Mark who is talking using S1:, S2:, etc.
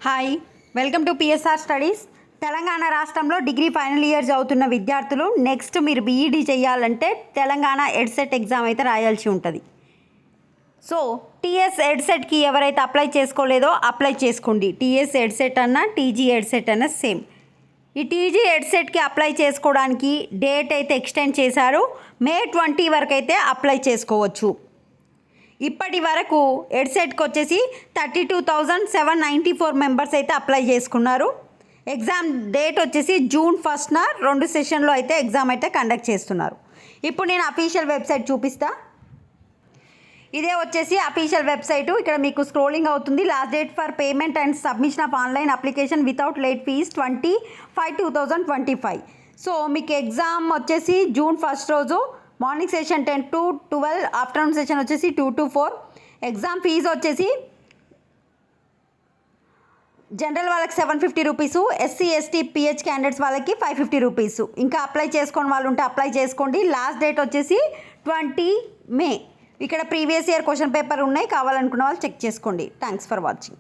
S1: Hi, welcome to PSR studies. Telangana రాష్ట్రంలో degree final year చదువుతున్న విద్యార్థులు నెక్స్ట్ మీరు బీఈడీ చేయాలంటే తెలంగాణ ఎడ్సెట్ ఎగ్జామ్ అయితే రాయాల్సి ఉంటుంది. సో టీఎస్ ఎడ్సెట్కి ఎవరైతే అప్లై చేసుకోలేదో అప్లై చేసుకోండి. టీఎస్ ఎడ్సెట్ అన్నా టీజీ ఎడ్సెట్ అన్నా సేమ్. ఈ టీజీ ఎడ్సెట్కి అప్లై చేసుకోవడానికి డేట్ అయితే ఎక్స్టెండ్ చేశారు. May 20 వరకు అయితే అప్లై చేసుకోవచ్చు. ఇప్పటి వరకు ఎడ్సెట్కి వచ్చేసి 32,794 మెంబర్స్ అయితే అప్లై చేసుకున్నారు. ఎగ్జామ్ డేట్ వచ్చేసి June 1న 2 సెషన్లో అయితే ఎగ్జామ్ అయితే కండక్ట్ చేస్తున్నారు. ఇప్పుడు నేను అఫీషియల్ వెబ్సైట్ చూపిస్తా. ఇదే వచ్చేసి అఫీషియల్ వెబ్సైటు. ఇక్కడ మీకు స్క్రోలింగ్ అవుతుంది. Last date for payment and submission of online application without late fee 25/2025. So మీకు ఎగ్జామ్ వచ్చేసి June 1 రోజు morning session 10 to 12, afternoon session వచ్చేసి 2 to 4. ఎగ్జామ్ ఫీజు వచ్చేసి జనరల్ వాళ్ళకి 750 rupees, SC ST PH candidates వాళ్ళకి 550 రూపీసు. ఇంకా apply చేసుకోని వాళ్ళు ఉంటే అప్లై చేసుకోండి. లాస్ట్ డేట్ వచ్చేసి 20 May. ఇక్కడ ప్రీవియస్ ఇయర్ క్వశ్చన్ పేపర్ ఉన్నాయి, కావాలనుకున్న వాళ్ళు చెక్ చేసుకోండి. Thanks for watching.